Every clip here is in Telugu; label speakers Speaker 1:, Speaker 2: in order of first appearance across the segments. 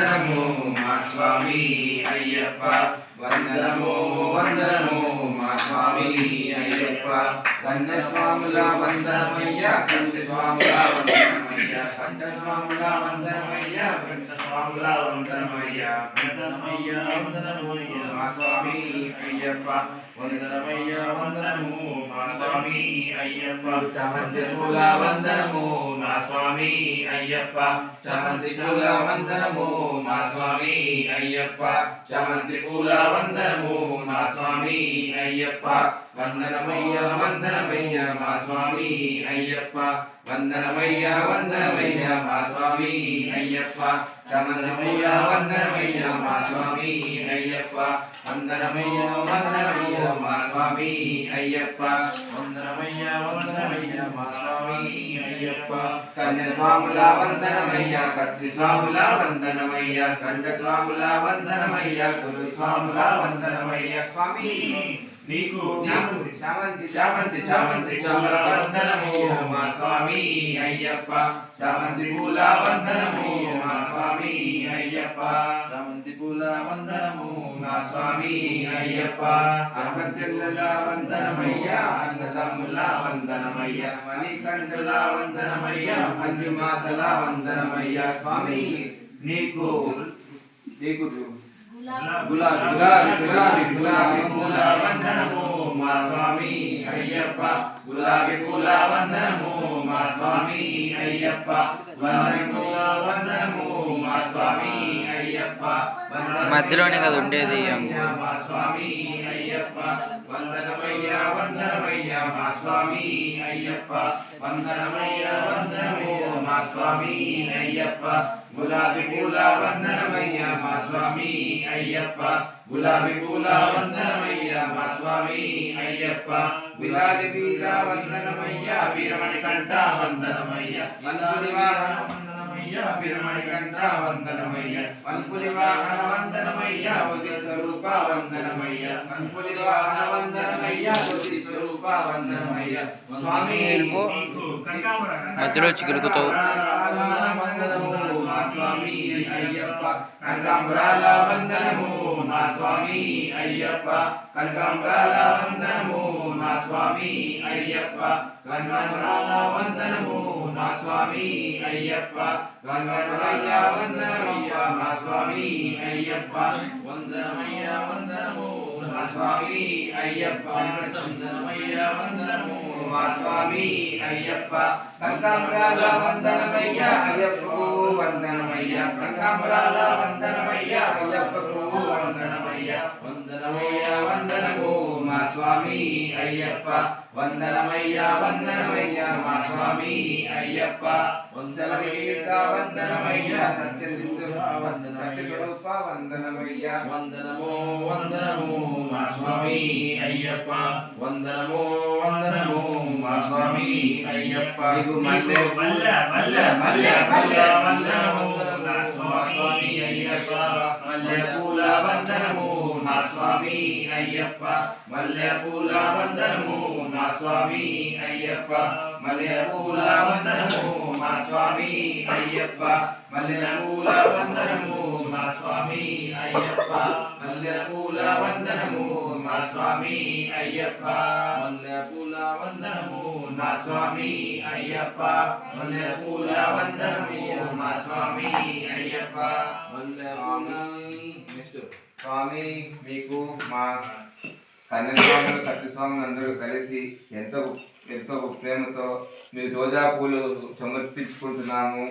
Speaker 1: వందనము మా స్వామి అయ్యప్ప వందనము వందనము మా స్వామి అయ్యప్ప కన్న స్వాముల వందనమయ్య కంట స్వాముల వందనమయ్య కంట స్వాముల వందనమయ్య కంట స్వాముల వందనమయ్య వందనమయ్య వందనమయ్య మా స్వామి అయ్యప్ప వందనమయ్య వందనము మా స్వామి అయ్యప్ప చామంతి పూల వందనము మా స్వామి అయ్యప్ప చామంతి పూల వందనము మా స్వామి అయ్యప్ప చామంతి పూల వందనము మా స్వామి అయ్యప్ప వందనమయ్య వందనమయ్య మా స్వామి అయ్యప్ప వందనమయ్య వందనమయ్య మా స్వామి అయ్యప్ప వందనమయ్య వందనమయ్య మా స్వామి అయ్యప్ప వందనమయ్య వందనమయ్య మా స్వామి అయ్యప్ప వందనమయ్య వందనమయ్య మా స్వామి అయ్యప్ప కన్య స్వాముల వందనమయ్య కత్తి స్వాముల వందనమయ్య కండ స్వాముల వందనమయ్య గురు స్వాముల వందనమయ్య స్వామి నీకు చామంతి చామంతి చామంతి పూల వందనము మా స్వామి అయ్యప్ప చామంతి పూల వందనము మా స్వామి అయ్యప్ప చామంతి పూల వందనము మా స్వామి అయ్యప్ప అక్క చెల్లెల వందనమయ్య అన్నదమ్ముల వందనమయ్య మణికంఠుల వందనమయ్య మంజుమాతల వందనమయ్య స్వామి నీకు నీకు గులాబీ గులాబీ గులాబీ గులాబీ పూల వందనము మా స్వామి అయ్యప్ప గులాబీ పూల వందనము మా స్వామి అయ్యప్ప వందనము వందనము మా స్వామి అయ్యప్ప
Speaker 2: మధ్యలోనే కదా ఉండేది
Speaker 1: మా స్వామి అయ్యప్ప వందనమయ్య వందనమయ్య మా స్వామి అయ్యప్ప వందనమయ్య వందనమయ్య మా స్వామి అయ్యప్ప గులాబీ పూల వందనమయ్య మా స్వామి అయ్యప్ప గులాబీ పూల వందనమయ్య మా స్వామి అయ్యప్ప గులాబీ పూల వందనమయ్య వీరమణి కంఠ వందనమయ్య వందనమయ్య వీరమణి కంఠ వందనమయ్య వన్పులి వాహన వందనమయ్య బుద్ధి స్వరూప వందనమయ్య వన్పులి వాహన వందనమయ్య బుద్ధి స్వరూప వందనమయ్య స్వామి
Speaker 2: మధ్యలో చిగురుకుతావు
Speaker 1: మా స్వామి అయ్యప్ప కనకాంబరాల వందనము మా స్వామి అయ్యప్ప కనకాంబరాల వందనము మా స్వామి అయ్యప్ప కనకాంబరాల వందనము మా స్వామి అయ్యప్ప వందనమయ్య వందనమయ్య మా స్వామి అయ్యప్ప వందనమయ్య వందనము మా స్వామి అయ్యప్ప వందనమయ్య వందనము మా స్వామి అయ్యప్ప కనకాంబరాల వందనమయ్య అయ్యప్పకు వందనమయ్య కనకాంబరాల వందనమయ్య అయ్యప్పకు వందనమయ్య వందనమయ్య వందనము మా స్వామి అయ్యప్ప వందనమయ్య వందనమయ్య మా స్వామి అయ్యప్ప వందనమయ్య వందనమయ్య సత్యస్వరూప వందనమయ్య వందనము వందనము మా స్వామి అయ్యప్ప వందనము వందనము మా స్వామి అయ్యప్ప మల్లె మల్లె మల్లె మల్లె మల్లె వందనము మా స్వామి అయ్యప్ప మల్లె పూల వందనము మా స్వామి అయ్యప్ప మల్లె పూల వందనము మా స్వామి అయ్యప్ప మల్లె పూల వందనము మా స్వామి అయ్యప్ప మల్లె పూల వందనము మా స్వామి అయ్యప్ప మల్లె పూల వందనము మా స్వామి అయ్యప్ప మల్లె పూల వందనము మా స్వామి అయ్యప్ప మల్లె పూల వందనము మా స్వామి అయ్యప్ప మల్లె నెక్స్ట్ స్వామి మీకు మా కన్యస్వాములు కత్తి స్వాములు అందరూ కలిసి ఎంతో ఎంతో ప్రేమతో మీరు రోజా పూలు సమర్పించుకుంటున్నాము.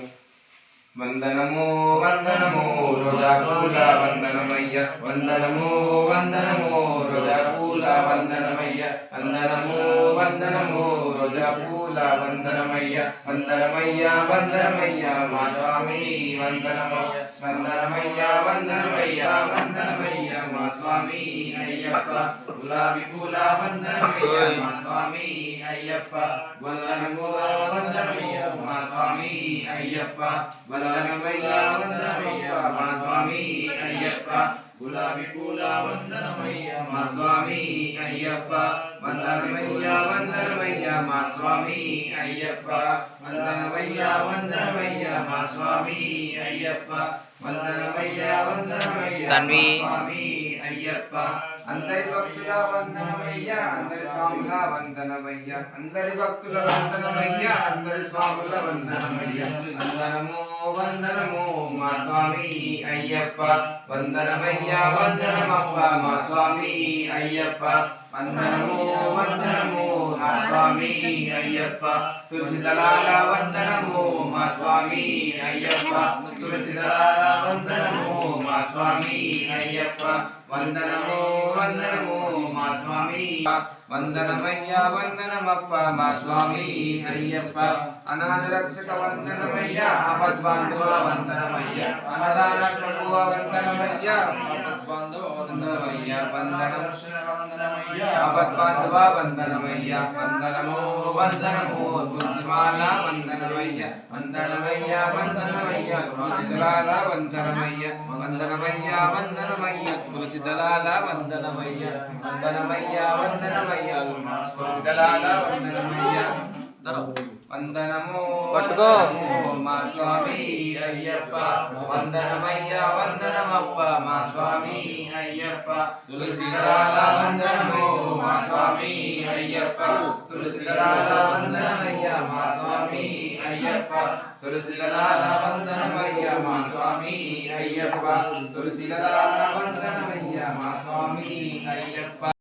Speaker 1: వందనము వందనము రోజా పూల వందనమయ్య వందనము వందనము రోజా పూల వందనమయ్య వందనము వందనము రోజా పూల వందనమయ్య వందనమయ్య వందనమయ్య మా స్వామి వందనమయ్య వందనమయ్య వందనమయ్య వందనమయ్య మా స్వామి అయ్యప్ప గులాబీ పూల వందనమయ్య మా స్వామి అయ్యప్ప వందనము వందనమయ్య మా స్వామి అయ్యప్ప వందనమయ్య వందనమయ్య మా స్వామి అయ్యప్ప గులాబీ పూల వందనమయ్య మా స్వామి అయ్యప్ప వందనమయ్య వందనమయ్య మా స్వామి అయ్యప్ప వందనమయ్య వందనమయ్య మా స్వామి అయ్యప్ప వందనమయ్యా వందనమయ్యా
Speaker 2: తన్వి.
Speaker 1: స్వామి అయ్యప్ప అందరి భక్తుల వందనమయ్యా అందరి స్వాముల వందనమయ్యా అందరి భక్తుల వందనమయ్యా అందరి స్వాముల వందనమయ్యా వందనము వందనము మా స్వామి అయ్యప్ప వందనమయ్యా వందనమప్ప మా స్వామి అయ్యప్ప వందనము వందనము మా స్వామి అయ్యప్ప తులసి దళాల వందనము మా స్వామి అయ్యప్ప తులసి దళాల వందనము మా స్వామి అయ్యప్ప వందనము వందనము మా స్వామి వందనమయ్యా వందనమప్ప మా స్వామి అయ్యప్ప అనాథ రక్షక వందనమయ్యా ఆపద్బాంధవ వందనమయ్యా అన్నదాన ప్రభువ వందనమయ్యా ఆపద్బాంధవ వందనమయ్యా వందనమయ్యా ఆపద్బాంధవ వందనమయ్యా వందనము వందనము తులసిమాల వందనమయ్యా వందనమయ్యా వందనమయ్యా తులసిదళాల వందనమయ్యా వందనమయ్యా వందనమయ్యా తులసిదళాల వందనమయ్యా వందనమయ్యా వందనమయ్యా తులసిదళాల వందనమయ్యా వందనము
Speaker 2: పట్టుకో.
Speaker 1: మా స్వామి అయ్యప్ప వందనమయ్యా వందనమప్ప మా స్వామి అయ్యప్ప తులసిదళాల వందనము మా స్వామి అయ్యప్ప తులసిదళాల వందనమయ్యా మా స్వామి అయ్యప్ప తులసిదళాల వందనమయ్యా మా స్వామి అయ్యప్ప తులసిదళాల వందనమయ్యా మా స్వామి అయ్యప్ప